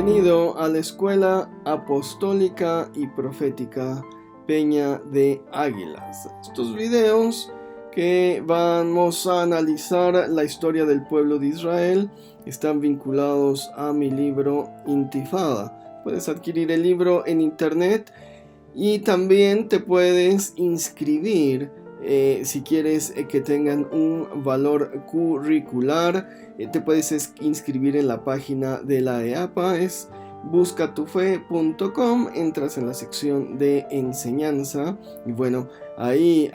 Bienvenido a la Escuela Apostólica y Profética Peña de Águilas. Estos videos que vamos a analizar la historia del pueblo de Israel están vinculados a mi libro Intifada. Puedes adquirir el libro en internet y también te puedes inscribir si quieres que tengan un valor curricular. Te puedes inscribir en la página de la EAPA, es buscatufe.com, entras en la sección de enseñanza y bueno, ahí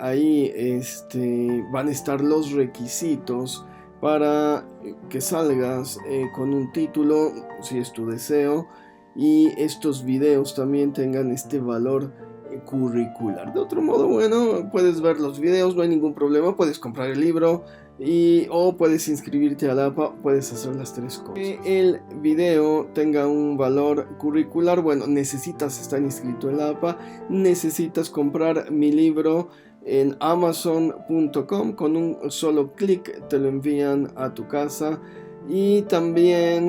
van a estar los requisitos para que salgas con un título, si es tu deseo, y estos videos también tengan este valor curricular. De otro modo, bueno, puedes ver los videos, no hay ningún problema, puedes comprar el libro o puedes inscribirte a la APA, puedes hacer las tres cosas. Que el video tenga un valor curricular, bueno, necesitas estar inscrito en la APA, necesitas comprar mi libro en amazon.com, con un solo clic te lo envían a tu casa, y también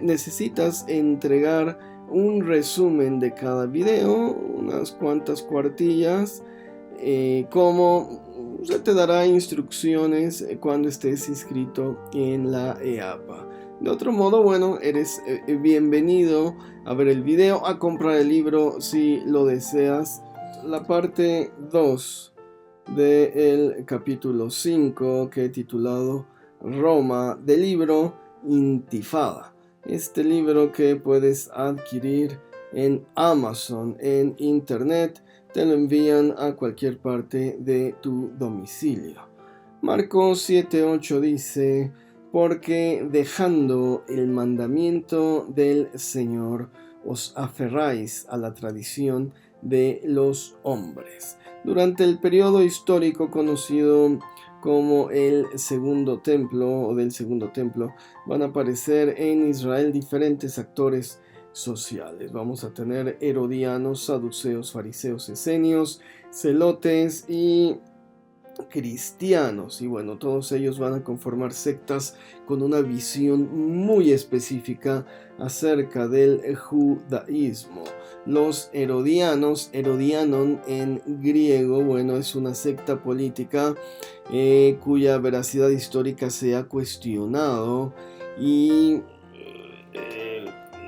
necesitas entregar un resumen de cada video, unas cuantas cuartillas, como se te dará instrucciones cuando estés inscrito en la EAPA. De otro modo, bueno, eres bienvenido a ver el video, a comprar el libro si lo deseas. La parte 2 del capítulo 5, que he titulado Roma, del libro Intifada. Este libro que puedes adquirir en Amazon, en internet, te lo envían a cualquier parte de tu domicilio. Marcos 7:8 dice: porque dejando el mandamiento del Señor, os aferráis a la tradición de los hombres. Durante el periodo histórico conocido como el Segundo Templo o del Segundo Templo, van a aparecer en Israel diferentes actores sociales. Vamos a tener herodianos, saduceos, fariseos, esenios, celotes y cristianos, y bueno, todos ellos van a conformar sectas con una visión muy específica acerca del judaísmo. Los herodianos, herodianon en griego, bueno, es una secta política cuya veracidad histórica se ha cuestionado y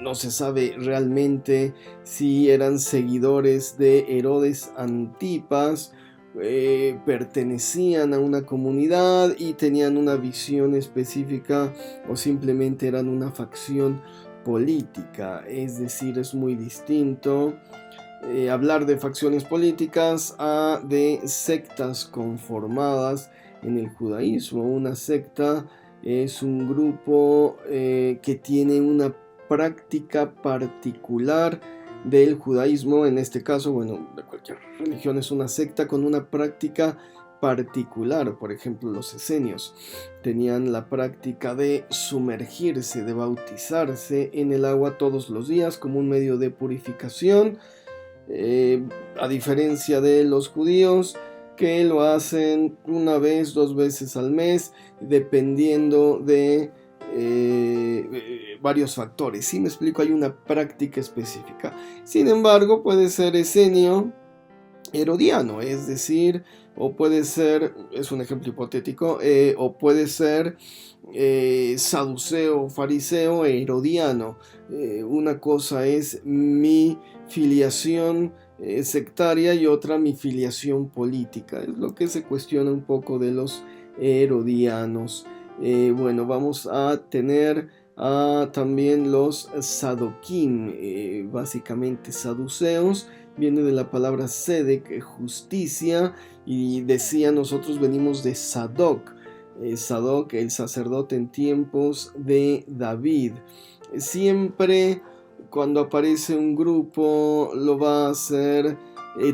no se sabe realmente si eran seguidores de Herodes Antipas, pertenecían a una comunidad y tenían una visión específica, o simplemente eran una facción política. Es decir, es muy distinto hablar de facciones políticas a de sectas conformadas en el judaísmo. Una secta es un grupo que tiene una práctica particular del judaísmo. En este caso, bueno, de cualquier religión, es una secta con una práctica particular. Por ejemplo, los esenios tenían la práctica de sumergirse, de bautizarse en el agua todos los días como un medio de purificación, a diferencia de los judíos, que lo hacen una vez, 2 veces al mes, dependiendo de varios factores. Si me explico, hay una práctica específica. Sin embargo, puede ser esenio herodiano, es decir, o puede ser, es un ejemplo hipotético, o puede ser saduceo, fariseo e herodiano. Una cosa es mi filiación sectaria y otra mi filiación política. Es lo que se cuestiona un poco de los herodianos. Bueno, vamos a tener también los sadoquín, básicamente saduceos. Viene de la palabra sedek, justicia, y decía, nosotros venimos de Sadoc. Sadoc, el sacerdote en tiempos de David. Siempre cuando aparece un grupo lo va a hacer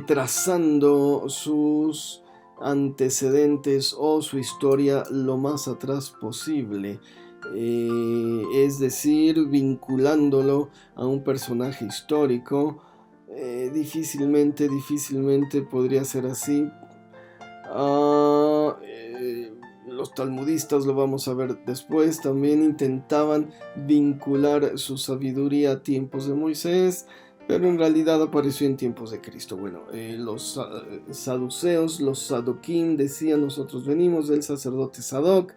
trazando sus antecedentes o su historia lo más atrás posible, es decir, vinculándolo a un personaje histórico. Difícilmente podría ser así. los talmudistas, lo vamos a ver después, también intentaban vincular su sabiduría a tiempos de Moisés, pero en realidad apareció en tiempos de Cristo. Bueno, los saduceos, los sadoquim decían: nosotros venimos del sacerdote Sadoc,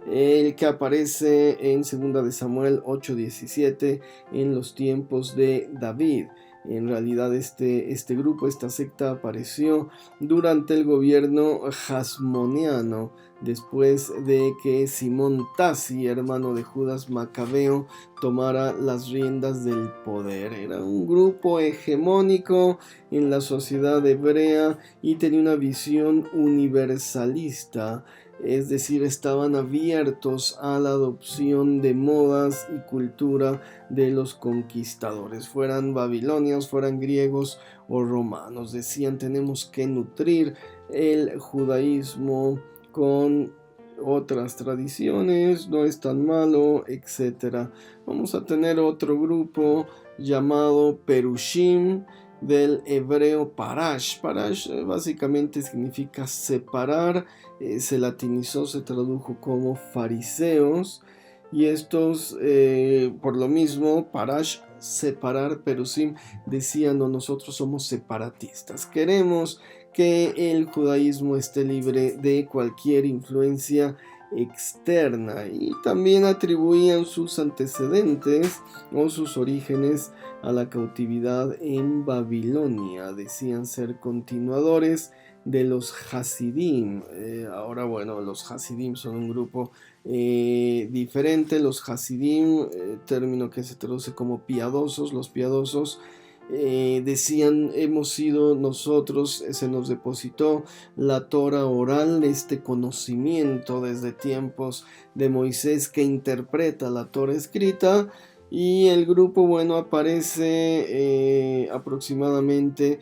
el que aparece en 2 de Samuel 8:17 en los tiempos de David. En realidad este grupo, esta secta, apareció durante el gobierno hasmoneano, después de que Simón Tassi, hermano de Judas Macabeo, tomara las riendas del poder. Era un grupo hegemónico en la sociedad hebrea y tenía una visión universalista. Es decir, estaban abiertos a la adopción de modas y cultura de los conquistadores, fueran babilonios, fueran griegos o romanos. Decían: tenemos que nutrir el judaísmo con otras tradiciones, no es tan malo, etc. Vamos a tener otro grupo llamado Perushim, del hebreo parash. Parash básicamente significa separar, se latinizó, se tradujo como fariseos, y estos, por lo mismo, parash, separar, perusim, decían: no, nosotros somos separatistas, queremos que el judaísmo esté libre de cualquier influencia externa, y también atribuían sus antecedentes o sus orígenes a la cautividad en Babilonia. Decían ser continuadores de los Hasidim. Ahora, bueno, los Hasidim son un grupo diferente. Los Hasidim, término que se traduce como piadosos, los piadosos, decían: hemos sido nosotros, se nos depositó la Torah oral, este conocimiento desde tiempos de Moisés que interpreta la Torah escrita. Y el grupo, bueno, aparece aproximadamente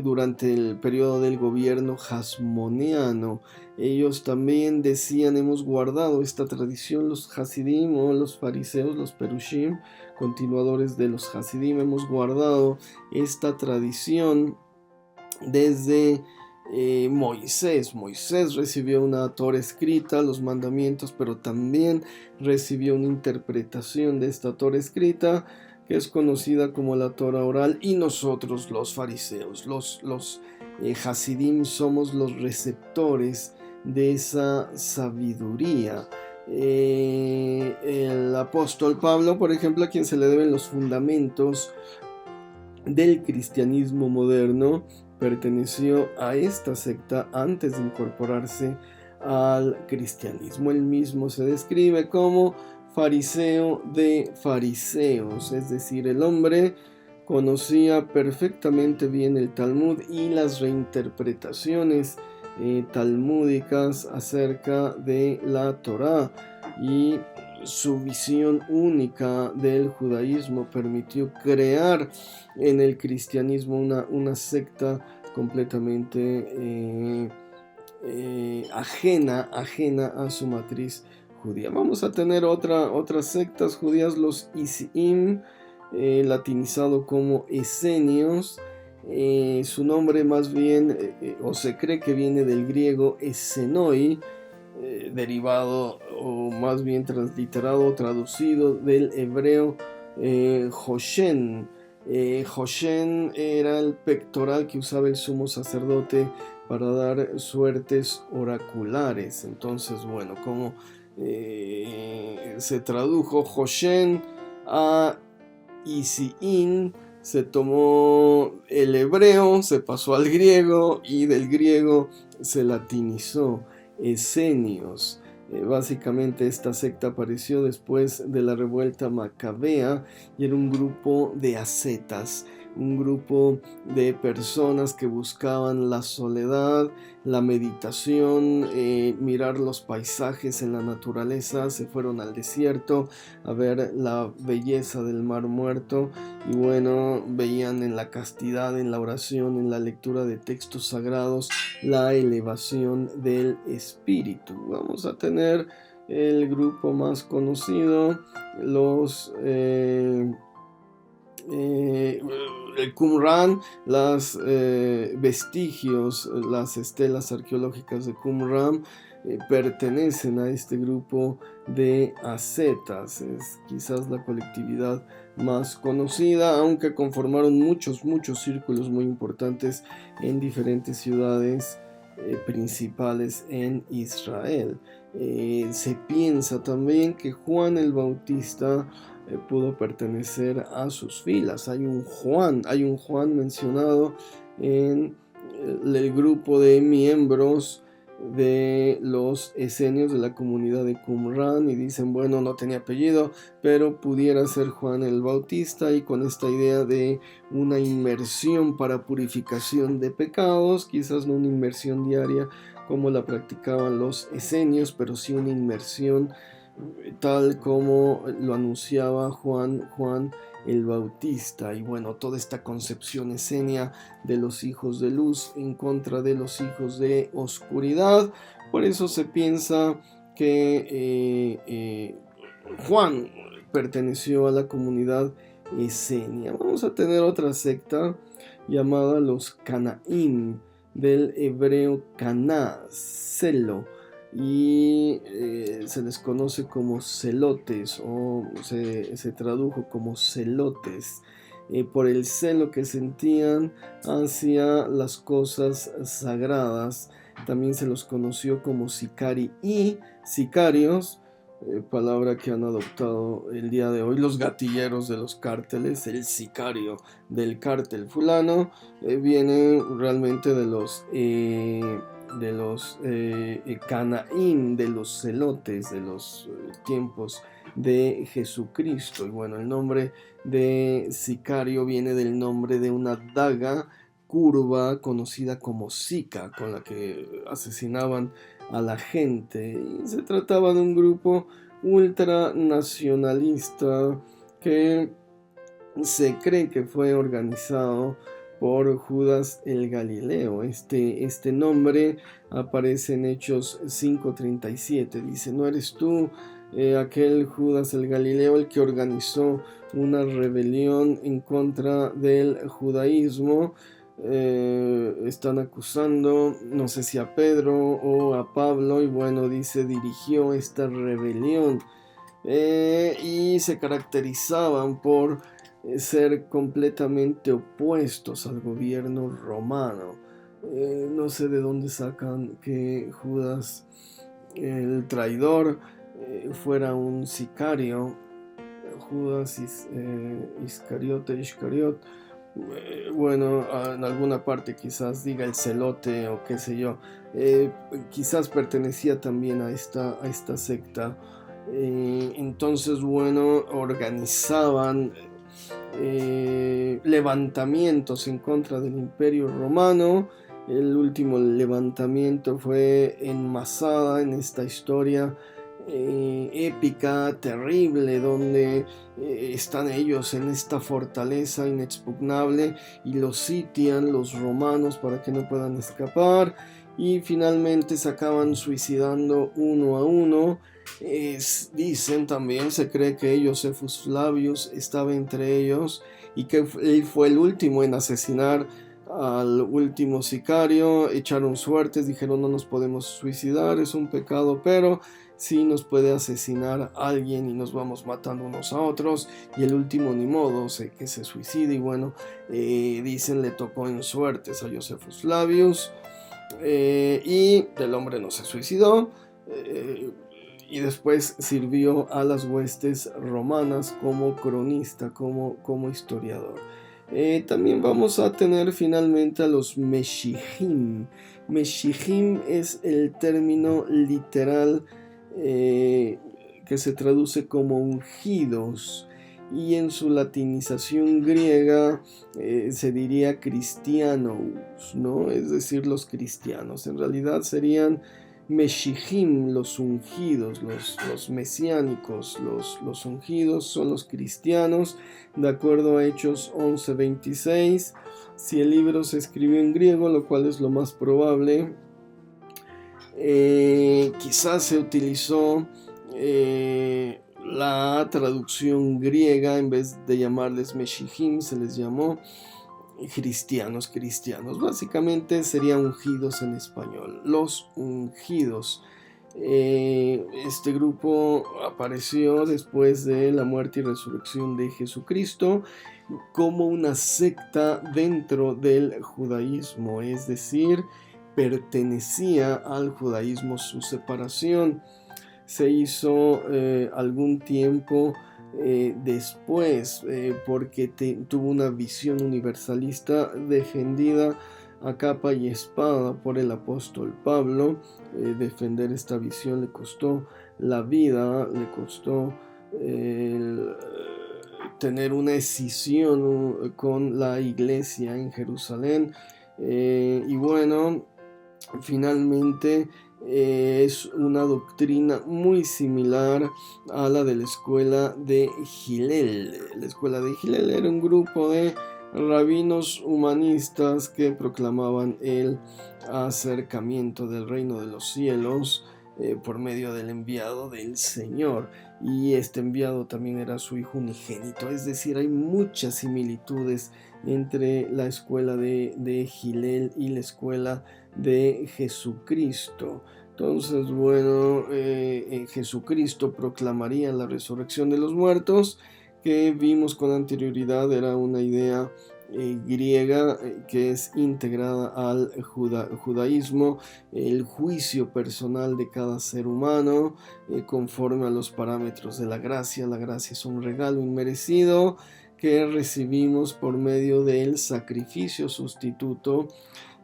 durante el periodo del gobierno hasmoneano. Ellos también decían: hemos guardado esta tradición, los Hasidim o los fariseos, los Perushim, continuadores de los Hasidim, hemos guardado esta tradición desde Moisés. Moisés recibió una Torah escrita, los mandamientos, pero también recibió una interpretación de esta Torah escrita, que es conocida como la Torah oral, y nosotros, los fariseos, los Hasidim, somos los receptores de esa sabiduría. El apóstol Pablo, por ejemplo, a quien se le deben los fundamentos del cristianismo moderno, perteneció a esta secta antes de incorporarse al cristianismo. Él mismo se describe como fariseo de fariseos, es decir, el hombre conocía perfectamente bien el Talmud y las reinterpretaciones talmúdicas acerca de la Torá, y su visión única del judaísmo permitió crear en el cristianismo una secta completamente ajena a su matriz judía. Vamos a tener otras sectas judías, los Isiim, latinizado como esenios. Su nombre más bien, o se cree que viene del griego esenoi, derivado o más bien transliterado, traducido del hebreo Hoshen. Hoshen era el pectoral que usaba el sumo sacerdote para dar suertes oraculares. Entonces, bueno, como se tradujo Hoshen a Isiín, se tomó el hebreo, se pasó al griego y del griego se latinizó esenios. Básicamente esta secta apareció después de la revuelta macabea y era un grupo de ascetas, un grupo de personas que buscaban la soledad, la meditación, mirar los paisajes en la naturaleza. Se fueron al desierto a ver la belleza del Mar Muerto y bueno, veían en la castidad, en la oración, en la lectura de textos sagrados, la elevación del espíritu. Vamos a tener el grupo más conocido, los el Qumran, los vestigios, las estelas arqueológicas de Qumran, pertenecen a este grupo de ascetas. Es quizás la colectividad más conocida, aunque conformaron muchos círculos muy importantes en diferentes ciudades principales en Israel. Se piensa también que Juan el Bautista pudo pertenecer a sus filas. Hay un Juan mencionado en el grupo de miembros de los esenios de la comunidad de Qumran, y dicen, bueno, no tenía apellido, pero pudiera ser Juan el Bautista, y con esta idea de una inmersión para purificación de pecados, quizás no una inmersión diaria como la practicaban los esenios, pero sí una inmersión tal como lo anunciaba Juan el Bautista. Y bueno, toda esta concepción esenia de los hijos de luz en contra de los hijos de oscuridad. Por eso se piensa que Juan perteneció a la comunidad esenia. Vamos a tener otra secta llamada los Canaim, del hebreo caná, celo, y se les conoce como celotes, o se tradujo como celotes, por el celo que sentían hacia las cosas sagradas. También se los conoció como sicari y sicarios, palabra que han adoptado el día de hoy los gatilleros de los cárteles. El sicario del cártel fulano viene realmente de los Canaín, de los celotes, de los tiempos de Jesucristo. Y bueno, el nombre de sicario viene del nombre de una daga curva conocida como sica, con la que asesinaban a la gente. Y se trataba de un grupo ultranacionalista que se cree que fue organizado por Judas el Galileo. Este nombre aparece en Hechos 5:37. Dice, ¿no eres tú aquel Judas el Galileo el que organizó una rebelión en contra del judaísmo? Están acusando, no sé si a Pedro o a Pablo, y bueno, dice, dirigió esta rebelión, y se caracterizaban por ser completamente opuestos al gobierno romano. No sé de dónde sacan que Judas el traidor fuera un sicario. Judas Iscariot, bueno, en alguna parte quizás diga el celote o qué sé yo, quizás pertenecía también a esta secta. Entonces, bueno, organizaban levantamientos en contra del Imperio Romano. El último levantamiento fue en Masada, en esta historia épica, terrible, donde están ellos en esta fortaleza inexpugnable y los sitian los romanos para que no puedan escapar, y finalmente se acaban suicidando uno a uno. Dicen también, se cree que Josephus Flavius estaba entre ellos y que él fue el último en asesinar al último sicario. Echaron suertes, dijeron, no nos podemos suicidar, es un pecado, pero sí nos puede asesinar alguien y nos vamos matando unos a otros, y el último ni modo, que se suicide. Y bueno, dicen le tocó en suertes a Josephus Flavius, y el hombre no se suicidó, y después sirvió a las huestes romanas como cronista, como historiador. También vamos a tener finalmente a los Meshijim. Meshijim es el término literal que se traduce como ungidos, y en su latinización griega se diría cristianos, ¿no? Es decir, los cristianos. En realidad serían Meshijim, los ungidos, los mesiánicos. Los ungidos son los cristianos, de acuerdo a Hechos 11:26. Si el libro se escribió en griego, lo cual es lo más probable, quizás se utilizó la traducción griega. En vez de llamarles Meshijim, se les llamó cristianos. Básicamente serían ungidos en español, los ungidos. Este grupo apareció después de la muerte y resurrección de Jesucristo como una secta dentro del judaísmo, es decir, pertenecía al judaísmo. Su separación se hizo algún tiempo después, porque tuvo una visión universalista defendida a capa y espada por el apóstol Pablo. Defender esta visión le costó la vida, le costó tener una escisión con la iglesia en Jerusalén. Y bueno, finalmente es una doctrina muy similar a la de la escuela de Hillel. La escuela de Hillel era un grupo de rabinos humanistas que proclamaban el acercamiento del reino de los cielos por medio del enviado del Señor, y este enviado también era su hijo unigénito. Es decir, hay muchas similitudes entre la escuela de Hillel y la escuela de Jesucristo. Entonces, bueno, Jesucristo proclamaría la resurrección de los muertos, que vimos con anterioridad era una idea griega que es integrada al judaísmo, el juicio personal de cada ser humano conforme a los parámetros de la gracia. La gracia es un regalo inmerecido que recibimos por medio del sacrificio sustituto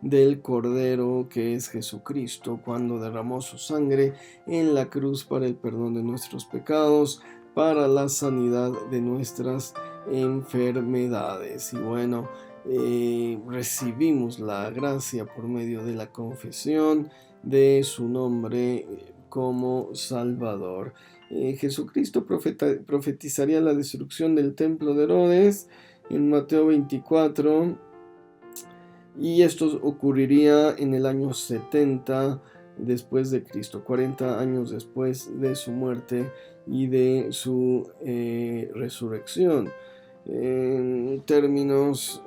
del Cordero, que es Jesucristo, cuando derramó su sangre en la cruz para el perdón de nuestros pecados, para la sanidad de nuestras enfermedades. Y bueno, recibimos la gracia por medio de la confesión de su nombre como Salvador. Jesucristo profetizaría la destrucción del templo de Herodes en Mateo 24, y esto ocurriría en el año 70 después de Cristo, 40 años después de su muerte y de su resurrección. En términos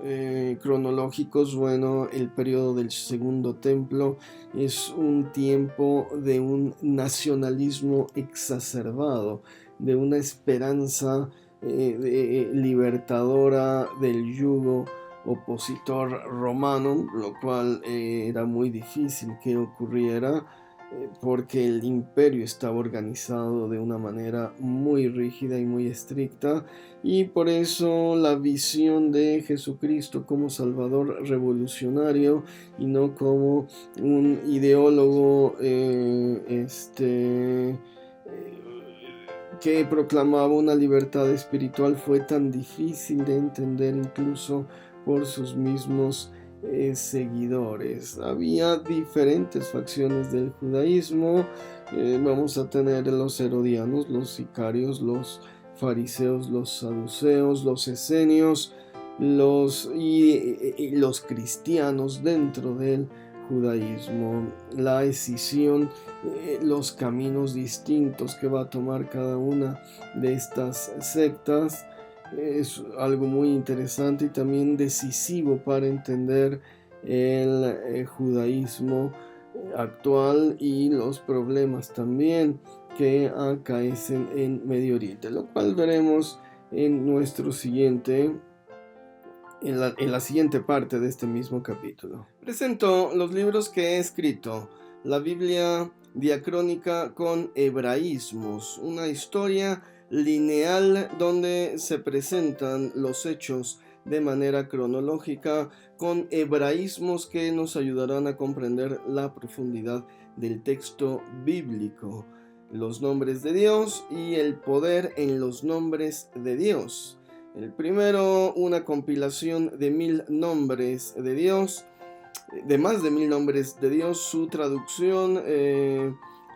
cronológicos, bueno, el periodo del Segundo Templo es un tiempo de un nacionalismo exacerbado, de una esperanza libertadora del yugo opositor romano, lo cual era muy difícil que ocurriera porque el imperio estaba organizado de una manera muy rígida y muy estricta, y por eso la visión de Jesucristo como Salvador revolucionario y no como un ideólogo que proclamaba una libertad espiritual fue tan difícil de entender incluso por sus mismos seguidores. Había diferentes facciones del judaísmo. Vamos a tener los herodianos, los sicarios, los fariseos, los saduceos, los esenios, los cristianos dentro del judaísmo. La escisión, los caminos distintos que va a tomar cada una de estas sectas, es algo muy interesante y también decisivo para entender el judaísmo actual y los problemas también que acaecen en Medio Oriente, lo cual veremos en la siguiente parte de este mismo capítulo. Presento los libros que he escrito: la Biblia diacrónica con hebraísmos, una historia lineal donde se presentan los hechos de manera cronológica con hebraísmos que nos ayudarán a comprender la profundidad del texto bíblico, los nombres de Dios y el poder en los nombres de Dios. El primero, una compilación de 1000 nombres de Dios, de más de 1000 nombres de Dios, su traducción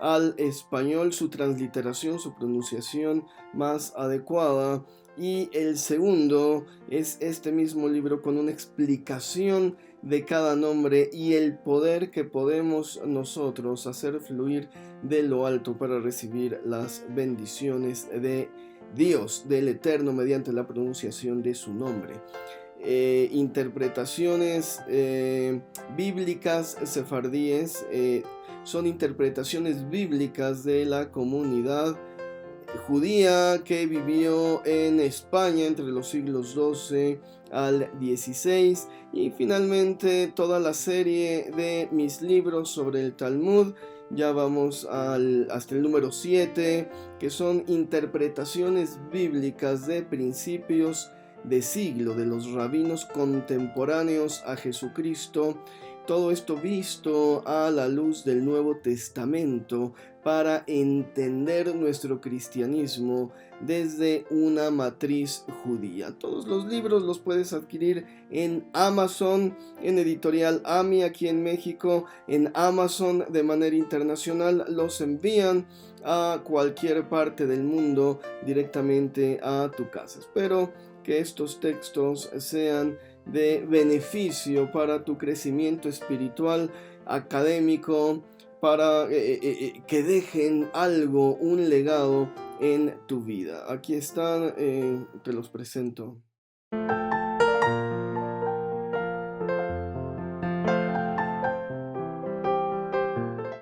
al español, su transliteración, su pronunciación más adecuada. Y el segundo es este mismo libro con una explicación de cada nombre y el poder que podemos nosotros hacer fluir de lo alto para recibir las bendiciones de Dios, del Eterno, mediante la pronunciación de su nombre. interpretaciones bíblicas sefardíes, son interpretaciones bíblicas de la comunidad judía que vivió en España entre los siglos XII al XVI, y finalmente toda la serie de mis libros sobre el Talmud. Ya vamos hasta el número 7, que son interpretaciones bíblicas de principios de siglo de los rabinos contemporáneos a Jesucristo. Todo esto visto a la luz del Nuevo Testamento para entender nuestro cristianismo desde una matriz judía. Todos los libros los puedes adquirir en Amazon, en Editorial AMI aquí en México, en Amazon de manera internacional. Los envían a cualquier parte del mundo directamente a tu casa. Espero que estos textos sean de beneficio para tu crecimiento espiritual, académico, para que dejen algo, un legado en tu vida. Aquí están, te los presento.